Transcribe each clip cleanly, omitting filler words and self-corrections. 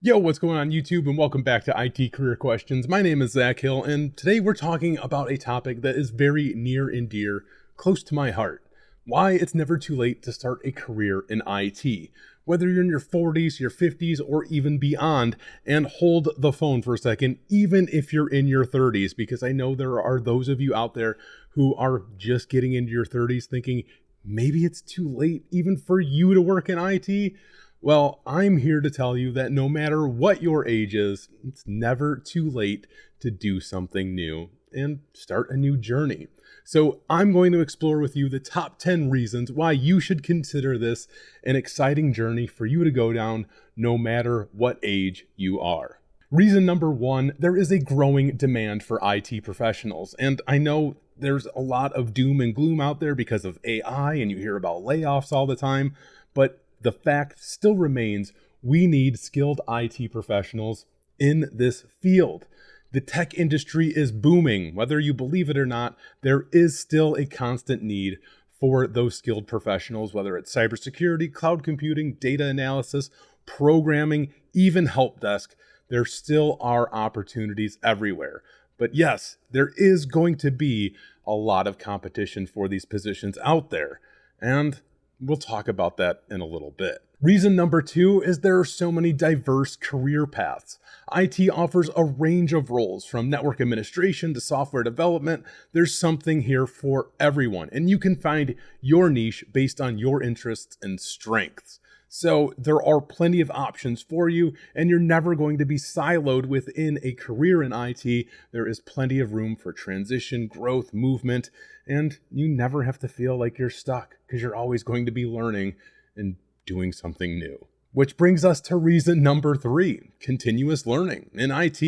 Yo, what's going on YouTube, and welcome back to IT Career Questions. My name is Zach Hill, and today we're talking about a topic that is very near and dear, close to my heart. Why it's never too late to start a career in IT. Whether you're in your 40s, your 50s, or even beyond, and hold the phone for a second, even if you're in your 30s, because I know there are those of you out there who are just getting into your 30s thinking, maybe it's too late even for you to work in IT. Well, I'm here to tell you that no matter what your age is, it's never too late to do something new and start a new journey. So I'm going to explore with you the top 10 reasons why you should consider this an exciting journey for you to go down no matter what age you are. Reason number one, there is a growing demand for IT professionals. And I know there's a lot of doom and gloom out there because of AI and you hear about layoffs all the time, but the fact still remains we need skilled IT professionals in this field. The tech industry is booming. Whether you believe it or not, there is still a constant need for those skilled professionals, whether it's cybersecurity, cloud computing, data analysis, programming, even help desk. There still are opportunities everywhere. But yes, there is going to be a lot of competition for these positions out there. And we'll talk about that in a little bit. Reason number two is there are so many diverse career paths. IT offers a range of roles from network administration to software development. There's something here for everyone, and you can find your niche based on your interests and strengths. So there are plenty of options for you, and you're never going to be siloed within a career in IT. There is plenty of room for transition, growth, movement, and you never have to feel like you're stuck because you're always going to be learning and doing something new. Which brings us to reason number three, continuous learning. In IT,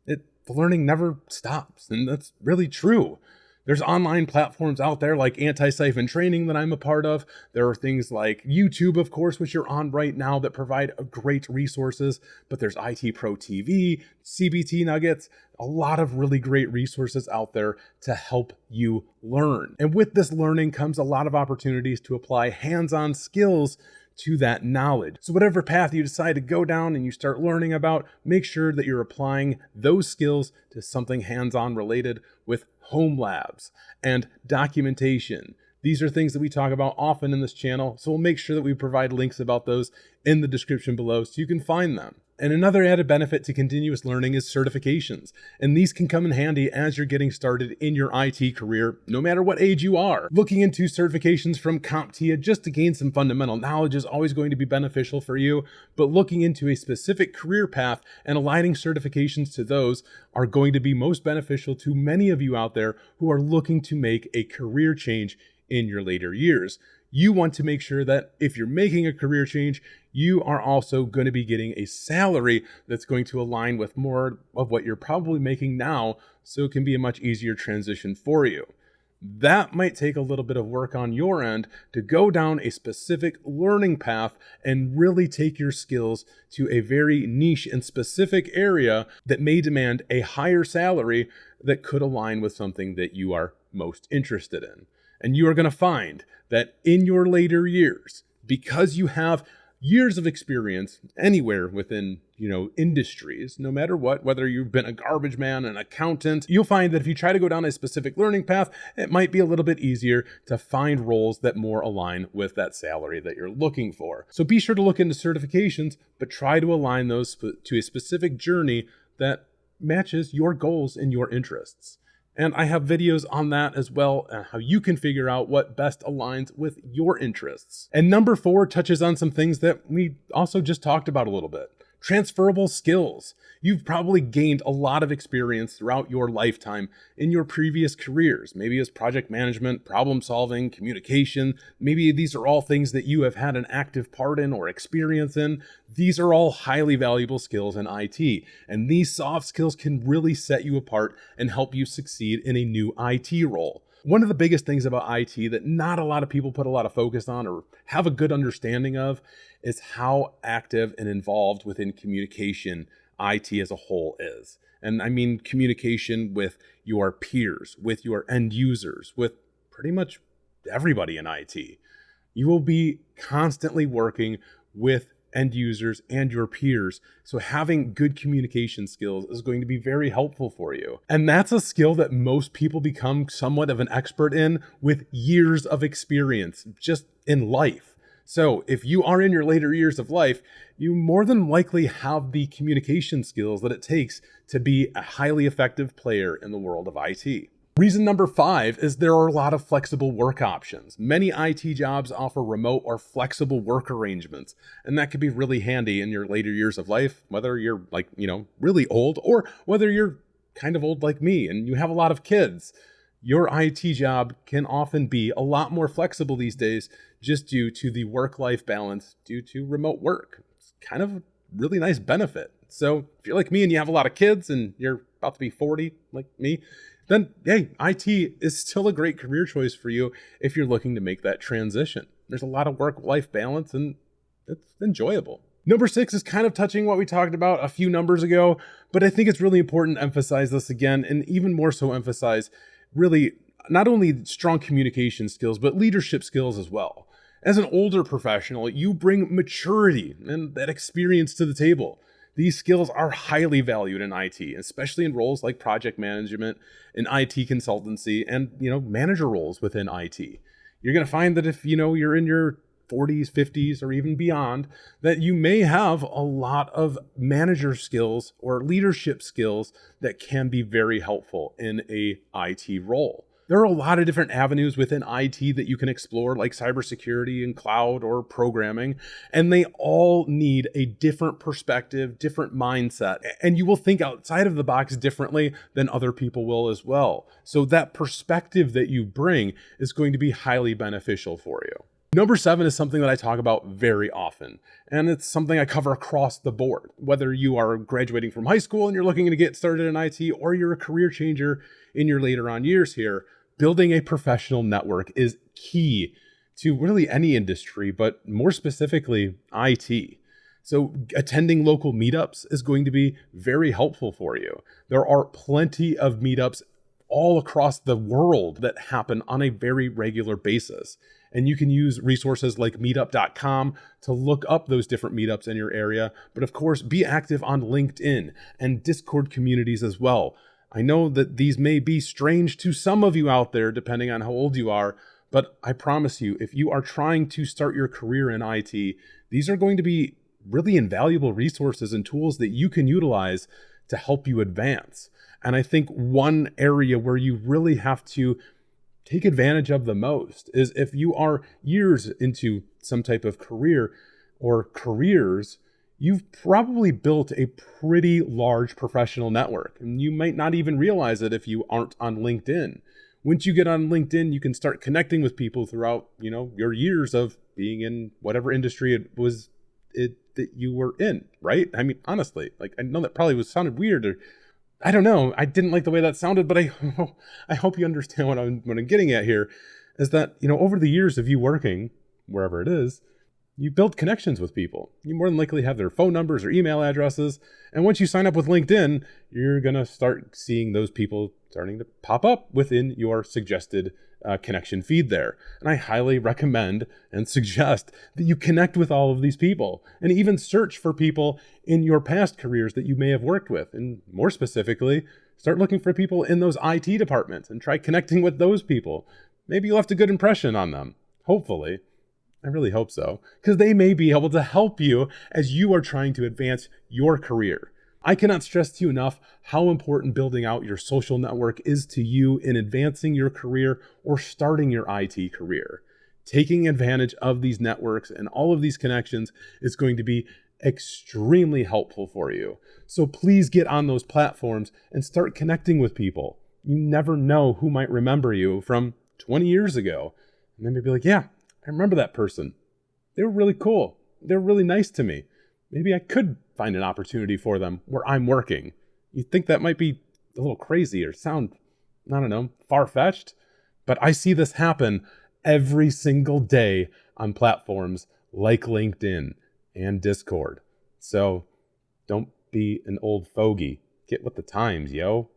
the learning never stops, and that's really true. There's online platforms out there like Anti-Siphon Training that I'm a part of. There are things like YouTube, of course, which you're on right now that provide great resources, but there's IT Pro TV, CBT Nuggets, a lot of really great resources out there to help you learn. And with this learning comes a lot of opportunities to apply hands-on skills to that knowledge. So whatever path you decide to go down and you start learning about, make sure that you're applying those skills to something hands-on related with home labs and documentation. These are things that we talk about often in this channel, so we'll make sure that we provide links about those in the description below so you can find them. And another added benefit to continuous learning is certifications. And these can come in handy as you're getting started in your IT career, no matter what age you are. Looking into certifications from CompTIA just to gain some fundamental knowledge is always going to be beneficial for you, but looking into a specific career path and aligning certifications to those are going to be most beneficial to many of you out there who are looking to make a career change in your later years. You want to make sure that if you're making a career change, you are also going to be getting a salary that's going to align with more of what you're probably making now, so it can be a much easier transition for you. That might take a little bit of work on your end to go down a specific learning path and really take your skills to a very niche and specific area that may demand a higher salary that could align with something that you are most interested in. And you are going to find that in your later years, because you have years of experience anywhere within, industries, no matter what, whether you've been a garbage man, an accountant, you'll find that if you try to go down a specific learning path, it might be a little bit easier to find roles that more align with that salary that you're looking for. So be sure to look into certifications, but try to align those to a specific journey that matches your goals and your interests. And I have videos on that as well, how you can figure out what best aligns with your interests. And number four touches on some things that we also just talked about a little bit. Transferable skills. You've probably gained a lot of experience throughout your lifetime in your previous careers, maybe as project management, problem solving, communication. Maybe these are all things that you have had an active part in or experience in. These are all highly valuable skills in IT, and these soft skills can really set you apart and help you succeed in a new IT role. One of the biggest things about IT that not a lot of people put a lot of focus on or have a good understanding of is how active and involved within communication IT as a whole is. And I mean communication with your peers, with your end users, with pretty much everybody in IT. You will be constantly working with end users, and your peers. So having good communication skills is going to be very helpful for you. And that's a skill that most people become somewhat of an expert in with years of experience just in life. So if you are in your later years of life, you more than likely have the communication skills that it takes to be a highly effective player in the world of IT. Reason number 5 is there are a lot of flexible work options. Many IT jobs offer remote or flexible work arrangements, and that could be really handy in your later years of life, whether you're really old or whether you're kind of old like me and you have a lot of kids. Your IT job can often be a lot more flexible these days just due to the work-life balance due to remote work. It's kind of a really nice benefit. So if you're like me and you have a lot of kids and you're about to be 40 like me, then hey, IT is still a great career choice for you if you're looking to make that transition. There's a lot of work-life balance and it's enjoyable. Number 6 is kind of touching what we talked about a few numbers ago, but I think it's really important to emphasize this again, and even more so emphasize really not only strong communication skills, but leadership skills as well. As an older professional, you bring maturity and that experience to the table. These skills are highly valued in IT, especially in roles like project management and IT consultancy and, manager roles within IT. You're going to find that if, you're in your 40s, 50s, or even beyond, that you may have a lot of manager skills or leadership skills that can be very helpful in a IT role. There are a lot of different avenues within IT that you can explore, like cybersecurity and cloud or programming, and they all need a different perspective, different mindset, and you will think outside of the box differently than other people will as well. So that perspective that you bring is going to be highly beneficial for you. Number 7 is something that I talk about very often, and it's something I cover across the board. Whether you are graduating from high school and you're looking to get started in IT, or you're a career changer in your later on years here, building a professional network is key to really any industry, but more specifically IT. So attending local meetups is going to be very helpful for you. There are plenty of meetups all across the world that happen on a very regular basis. And you can use resources like meetup.com to look up those different meetups in your area. But of course, be active on LinkedIn and Discord communities as well. I know that these may be strange to some of you out there, depending on how old you are, but I promise you, if you are trying to start your career in IT, these are going to be really invaluable resources and tools that you can utilize to help you advance. And I think one area where you really have to take advantage of the most is if you are years into some type of career or careers, you've probably built a pretty large professional network, and you might not even realize it if you aren't on LinkedIn. Once you get on LinkedIn, you can start connecting with people throughout, your years of being in whatever industry that you were in, right? I mean, honestly, I know that probably sounded weird, or I don't know. I didn't like the way that sounded, but I hope you understand what I'm getting at here is that, over the years of you working wherever it is, you build connections with people. You more than likely have their phone numbers or email addresses. And once you sign up with LinkedIn, you're going to start seeing those people starting to pop up within your suggested connection feed there. And I highly recommend and suggest that you connect with all of these people and even search for people in your past careers that you may have worked with. And more specifically, start looking for people in those IT departments and try connecting with those people. Maybe you left a good impression on them. Hopefully. I really hope so, because they may be able to help you as you are trying to advance your career. I cannot stress to you enough how important building out your social network is to you in advancing your career or starting your IT career. Taking advantage of these networks and all of these connections is going to be extremely helpful for you. So please get on those platforms and start connecting with people. You never know who might remember you from 20 years ago. And then maybe like, yeah, I remember that person. They were really cool. They were really nice to me. Maybe I could find an opportunity for them where I'm working. You think that might be a little crazy or sound, I don't know, far-fetched? But I see this happen every single day on platforms like LinkedIn and Discord. So don't be an old fogey. Get with the times, yo.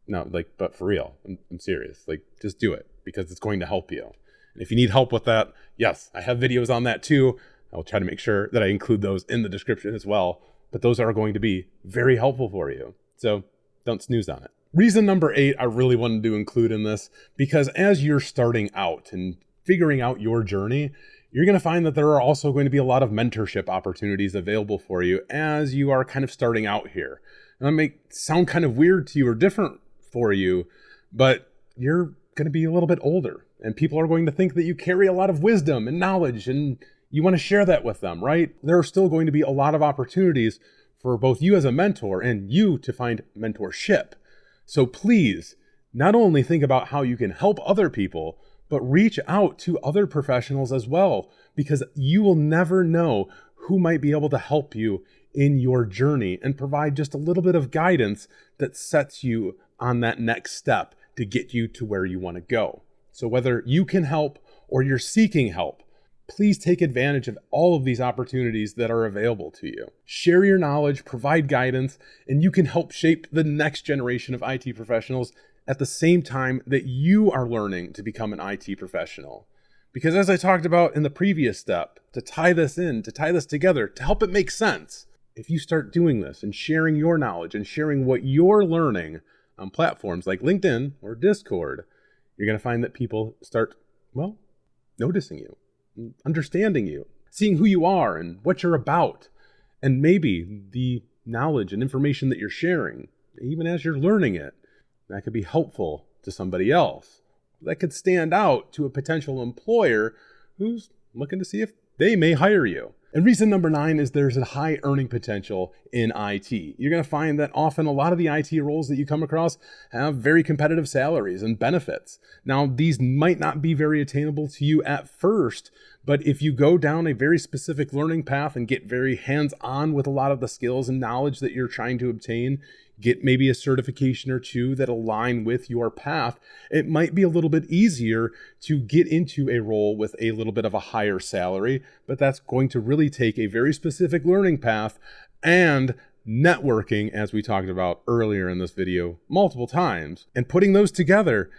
No, but for real, I'm serious. Just do it because it's going to help you. And if you need help with that, yes, I have videos on that too. I'll try to make sure that I include those in the description as well, but those are going to be very helpful for you. So don't snooze on it. Reason number 8 I really wanted to include in this, because as you're starting out and figuring out your journey, you're going to find that there are also going to be a lot of mentorship opportunities available for you as you are kind of starting out here. And that may sound kind of weird to you or different for you, but you're going to be a little bit older and people are going to think that you carry a lot of wisdom and knowledge and you want to share that with them, right? There are still going to be a lot of opportunities for both you as a mentor and you to find mentorship. So please, not only think about how you can help other people, but reach out to other professionals as well, because you will never know who might be able to help you in your journey and provide just a little bit of guidance that sets you on that next step to get you to where you want to go. So whether you can help or you're seeking help, please take advantage of all of these opportunities that are available to you. Share your knowledge, provide guidance, and you can help shape the next generation of IT professionals at the same time that you are learning to become an IT professional. Because as I talked about in the previous step, to tie this together, to help it make sense, if you start doing this and sharing your knowledge and sharing what you're learning on platforms like LinkedIn or Discord, you're going to find that people start, noticing you, understanding you, seeing who you are and what you're about. And maybe the knowledge and information that you're sharing, even as you're learning it, that could be helpful to somebody else. That could stand out to a potential employer who's looking to see if they may hire you. And reason number 9 is there's a high earning potential in IT. You're going to find that often a lot of the IT roles that you come across have very competitive salaries and benefits. Now, these might not be very attainable to you at first, but if you go down a very specific learning path and get very hands-on with a lot of the skills and knowledge that you're trying to obtain, get maybe a certification or two that align with your path, it might be a little bit easier to get into a role with a little bit of a higher salary, but that's going to really take a very specific learning path and networking, as we talked about earlier in this video multiple times. And putting those together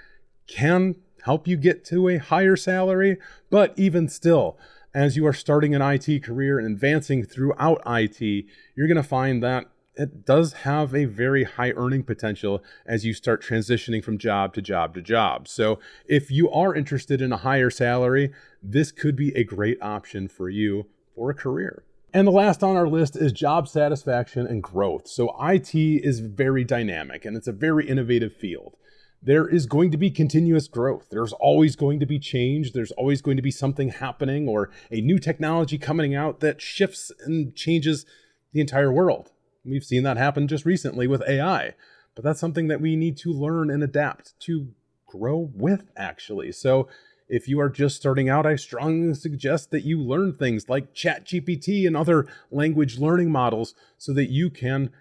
can help you get to a higher salary, but even still, as you are starting an IT career and advancing throughout IT, you're going to find that it does have a very high earning potential as you start transitioning from job to job to job. So if you are interested in a higher salary, this could be a great option for you for a career. And the last on our list is job satisfaction and growth. So IT is very dynamic and it's a very innovative field. There is going to be continuous growth. There's always going to be change. There's always going to be something happening or a new technology coming out that shifts and changes the entire world. We've seen that happen just recently with AI, but that's something that we need to learn and adapt to grow with, actually. So if you are just starting out, I strongly suggest that you learn things like ChatGPT and other language learning models so that you can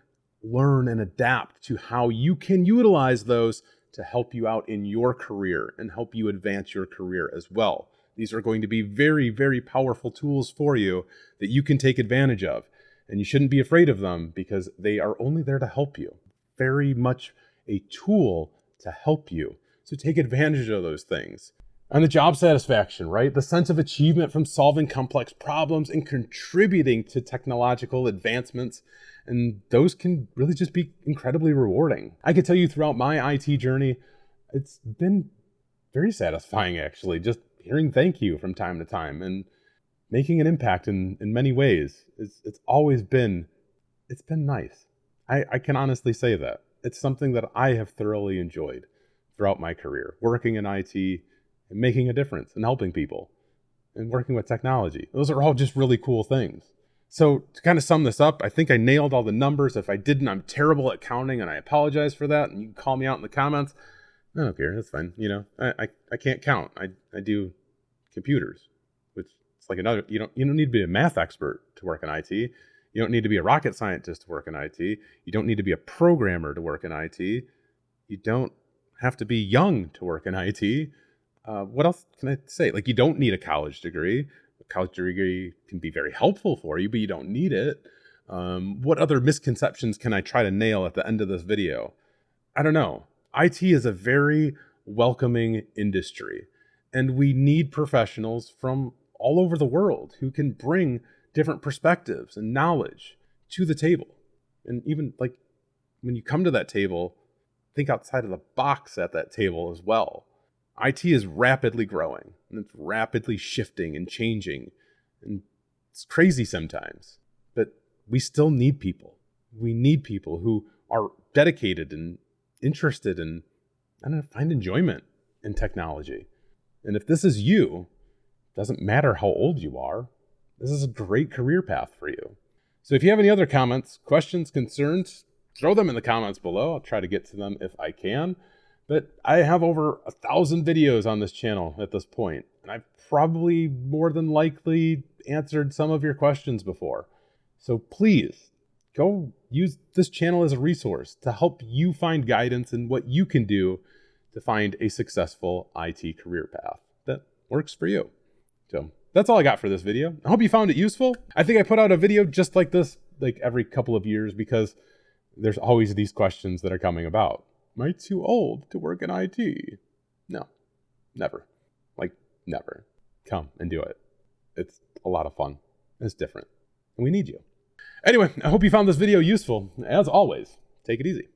learn and adapt to how you can utilize those to help you out in your career and help you advance your career as well. These are going to be very, very powerful tools for you that you can take advantage of. And you shouldn't be afraid of them because they are only there to help you. Very much a tool to help you. So take advantage of those things. And the job satisfaction, right? The sense of achievement from solving complex problems and contributing to technological advancements. And those can really just be incredibly rewarding. I can tell you throughout my IT journey, it's been very satisfying, actually, just hearing thank you from time to time and making an impact in many ways. It's always been, it's been nice. I can honestly say that. It's something that I have thoroughly enjoyed throughout my career, working in IT and making a difference and helping people and working with technology. Those are all just really cool things. So to kind of sum this up, I think I nailed all the numbers. If I didn't, I'm terrible at counting and I apologize for that. And you can call me out in the comments. I don't care. That's fine. I can't count. I do computers, which it's like another, you don't need to be a math expert to work in IT. You don't need to be a rocket scientist to work in IT. You don't need to be a programmer to work in IT. You don't have to be young to work in IT. What else can I say? Like, you don't need a college degree. A college degree can be very helpful for you, but you don't need it. What other misconceptions can I try to nail at the end of this video? I don't know. IT is a very welcoming industry, and we need professionals from all over the world who can bring different perspectives and knowledge to the table. And even like when you come to that table, think outside of the box at that table as well. IT is rapidly growing and it's rapidly shifting and changing. And it's crazy sometimes, but we still need people. We need people who are dedicated and interested in, find enjoyment in technology. And if this is you, doesn't matter how old you are, this is a great career path for you. So if you have any other comments, questions, concerns, throw them in the comments below. I'll try to get to them if I can. But I have over 1,000 videos on this channel at this point, and I've probably more than likely answered some of your questions before. So please go use this channel as a resource to help you find guidance in what you can do to find a successful IT career path that works for you. So that's all I got for this video. I hope you found it useful. I think I put out a video just like this like every couple of years because there's always these questions that are coming about. Am I too old to work in IT? No, never. Like, never. Come and do it. It's a lot of fun. It's different. And we need you. Anyway, I hope you found this video useful. As always, take it easy.